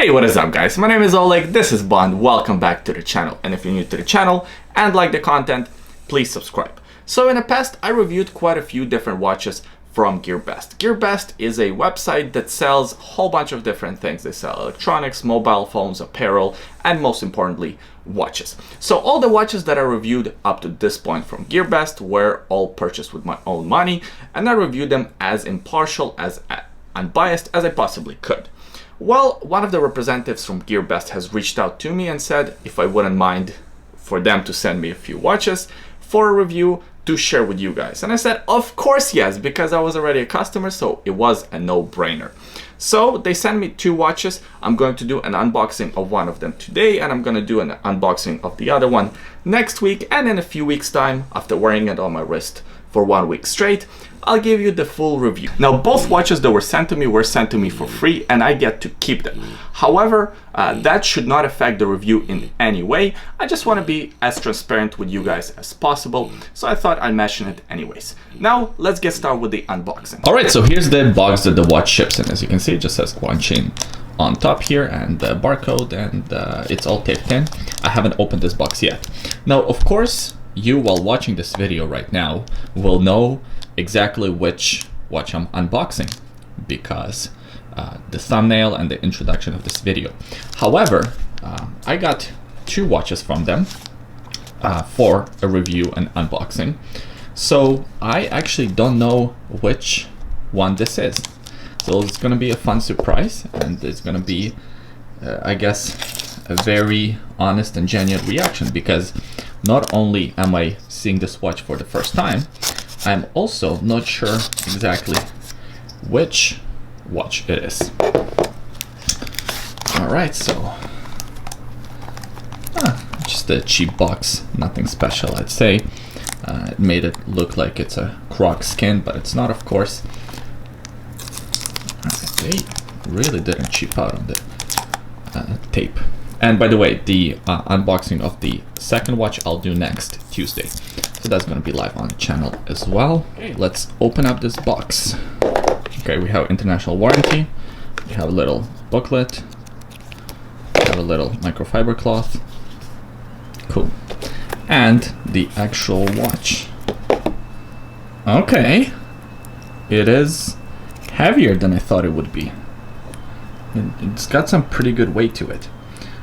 Hey, what is up guys? My name is Oleg, this is Bond, welcome back to the channel. And if you're new to the channel and like the content, please subscribe. So in the past, I reviewed quite a few different watches from GearBest. GearBest is a website that sells a whole bunch of different things. They sell electronics, mobile phones, apparel, and most importantly, watches. So all the watches that I reviewed up to this point from GearBest were all purchased with my own money, and I reviewed them as impartial, as unbiased as I possibly could. Well, one of the representatives from GearBest has reached out to me and said if I wouldn't mind for them to send me a few watches for a review to share with you guys. And I said, of course, yes, because I was already a customer, so it was a no-brainer. So they sent me two watches. I'm going to do an unboxing of one of them today, and I'm going to do an unboxing of the other one next week. And in a few weeks' time, after wearing it on my wrist for 1 week straight, I'll give you the full review. Now, both watches that were sent to me for free, and I get to keep them. However, that should not affect the review in any way. I just want to be as transparent with you guys as possible, so I thought I'd mention it anyways. Now, let's get started with the unboxing. All right, so here's the box that the watch ships in. As you can see, it just says Guanqin on top here and the barcode, and it's all taped in. I haven't opened this box yet. Now, of course, you, while watching this video right now, will know exactly which watch I'm unboxing because the thumbnail and the introduction of this video. However, I got two watches from them for a review and unboxing. So I actually don't know which one this is. So it's gonna be a fun surprise, and it's gonna be, I guess, a very honest and genuine reaction, because not only am I seeing this watch for the first time, I'm also not sure exactly which watch it is. Alright, so just a cheap box, nothing special, I'd say. It made it look like it's a croc skin, but it's not, of course. They really didn't cheap out on the tape. And by the way, the unboxing of the second watch I'll do next Tuesday. So that's going to be live on the channel as well. Okay, let's open up this box. Okay, we have international warranty. We have a little booklet. We have a little microfiber cloth. Cool. And the actual watch. Okay. It is heavier than I thought it would be. It's got some pretty good weight to it.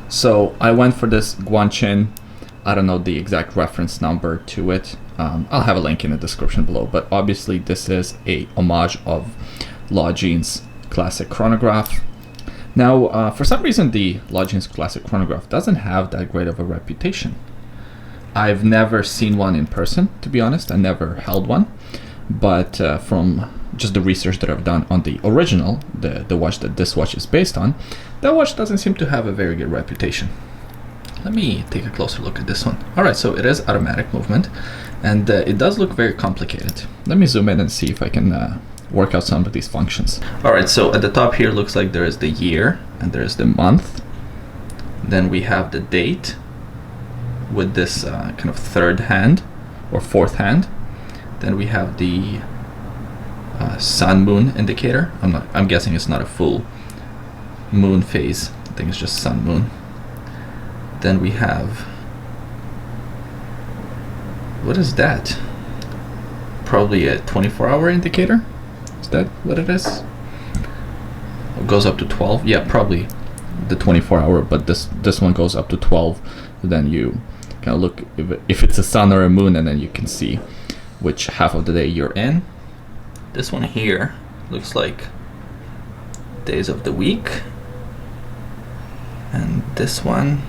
So I went for this Guanqin. I don't know the exact reference number to it. I'll have a link in the description below, but obviously this is a homage of Longines Classic Chronograph. Now, for some reason, the Longines Classic Chronograph doesn't have that great of a reputation. I've never seen one in person, to be honest. I never held one, but from just the research that I've done on the original, the watch that this watch is based on, that watch doesn't seem to have a very good reputation. Let me take a closer look at this one. All right, so it is automatic movement, and it does look very complicated. Let me zoom in and see if I can work out some of these functions. All right, so at the top here looks like there is the year and there is the month. Then we have the date with this kind of third hand or fourth hand. Then we have the sun moon indicator. I'm guessing it's not a full moon phase. I think it's just sun moon. Then we have, what is that? Probably a 24-hour indicator. Is that what it is? It goes up to 12. Yeah, probably the 24-hour, but this one goes up to 12. So then you kind of look if it's a sun or a moon, and then you can see which half of the day you're in. This one here looks like days of the week, and this one,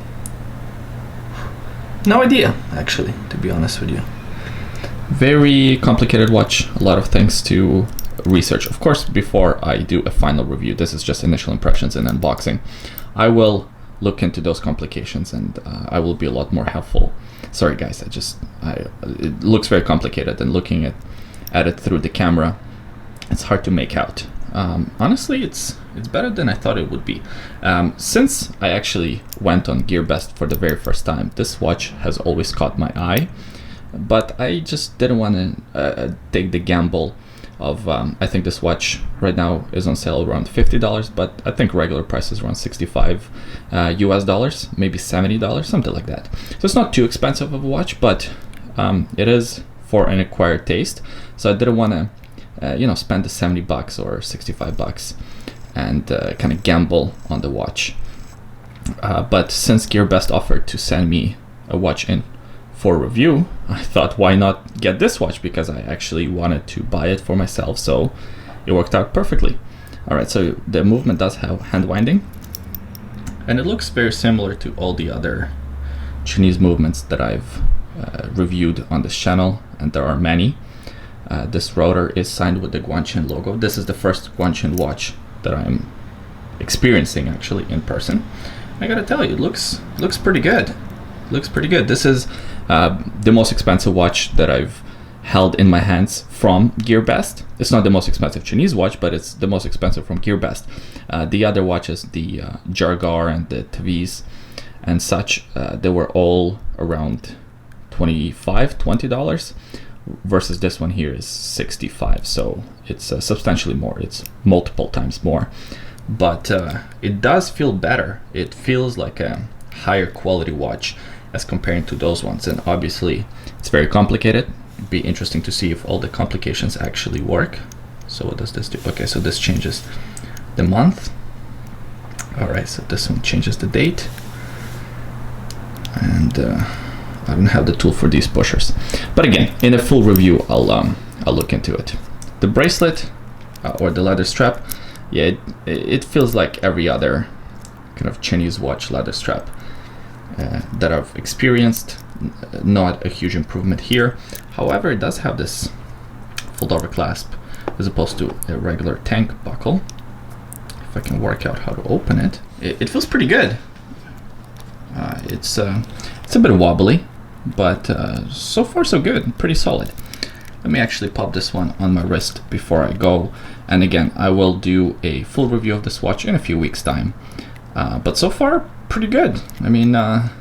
no idea, actually, to be honest with you. Very complicated watch, a lot of things to research. Of course, before I do a final review, this is just initial impressions and unboxing, I will look into those complications, and I will be a lot more helpful. Sorry guys, it looks very complicated, and looking at it through the camera, it's hard to make out. Honestly, it's better than I thought it would be. Since I actually went on GearBest for the very first time, this watch has always caught my eye, but I just didn't want to take the gamble of, I think this watch right now is on sale around $50, but I think regular price is around 65 US dollars, maybe $70, something like that. So it's not too expensive of a watch, but it is for an acquired taste. So I didn't want to, you know, spend the $70 or $65 and kind of gamble on the watch. But since GearBest offered to send me a watch in for review, I thought, why not get this watch, because I actually wanted to buy it for myself, so it worked out perfectly. All right, so the movement does have hand winding, and it looks very similar to all the other Chinese movements that I've reviewed on this channel, and there are many. This rotor is signed with the Guanqin logo. This is the first Guanqin watch that I'm experiencing actually in person. I gotta tell you, it looks pretty good. Looks pretty good. This is the most expensive watch that I've held in my hands from GearBest. It's not the most expensive Chinese watch, but it's the most expensive from GearBest. The other watches, the Jaguar and the Tevez and such, they were all around $20 versus this one here is 65. So it's substantially more. It's multiple times more. But it does feel better. It feels like a higher quality watch as compared to those ones, and obviously it's very complicated. It'd be interesting to see if all the complications actually work. So what does this do? Okay, so this changes the month. All right, so this one changes the date, and I don't have the tool for these pushers, but again, in a full review I'll look into it. The bracelet or the leather strap, yeah, it feels like every other kind of Chinese watch leather strap that I've experienced. Not a huge improvement here. However, it does have this fold over clasp as opposed to a regular tank buckle. If I can work out how to open it, it feels pretty good. It's a bit wobbly, but so far so good, pretty solid. Let me actually pop this one on my wrist before I go. And again, I will do a full review of this watch in a few weeks' time. But so far, pretty good. I mean, not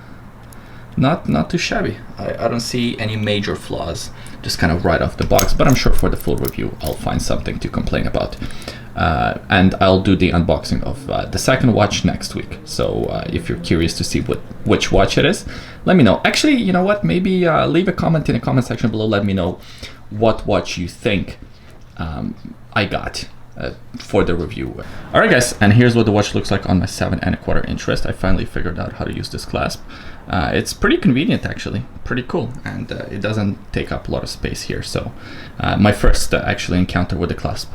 too shabby. I don't see any major flaws, just kind of right off the box. But I'm sure for the full review, I'll find something to complain about. And I'll do the unboxing of the second watch next week. So if you're curious to see which watch it is, let me know. Actually, you know what? Maybe leave a comment in the comment section below. Let me know what watch you think I got for the review. All right, guys, and here's what the watch looks like on my 7 1/4 inch wrist. I finally figured out how to use this clasp. It's pretty convenient, actually, pretty cool, and it doesn't take up a lot of space here. So my first actually encounter with the clasp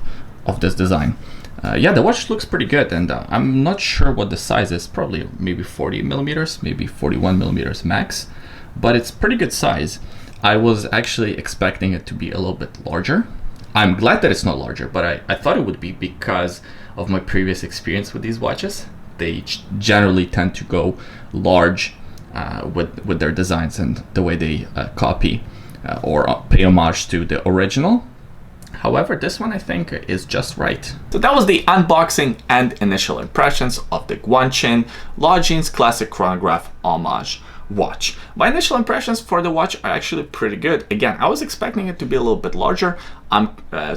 of this design. Yeah, the watch looks pretty good, and I'm not sure what the size is. Probably maybe 40 millimeters, maybe 41 millimeters max, but it's pretty good size. I was actually expecting it to be a little bit larger. I'm glad that it's not larger, but I thought it would be because of my previous experience with these watches. They generally tend to go large with their designs and the way they copy or pay homage to the original. However, this one I think is just right. So that was the unboxing and initial impressions of the Guanqin Longines Classic Chronograph Homage watch. My initial impressions for the watch are actually pretty good. Again, I was expecting it to be a little bit larger. I'm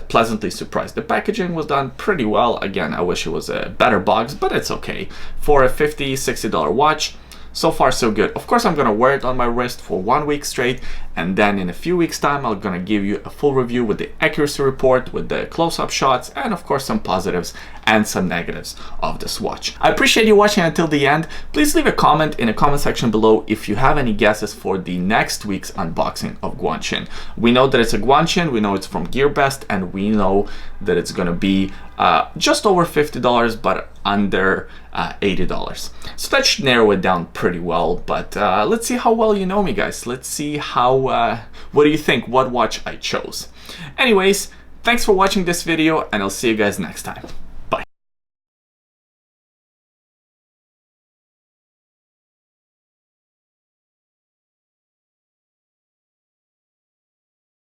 pleasantly surprised. The packaging was done pretty well. Again, I wish it was a better box, but it's okay. For a $50, $60 watch, so far so good. Of course, I'm gonna wear it on my wrist for 1 week straight, and then in a few weeks time, I'm gonna give you a full review with the accuracy report, with the close-up shots, and of course some positives and some negatives of this watch. I appreciate you watching until the end. Please leave a comment in the comment section below if you have any guesses for the next week's unboxing of Guanqin. We know that it's a Guanqin, we know it's from GearBest, and we know that it's gonna be just over $50, but under $80. So that should narrow it down pretty well, but let's see how well you know me, guys. Let's see how, what do you think, what watch I chose? Anyways, thanks for watching this video, and I'll see you guys next time.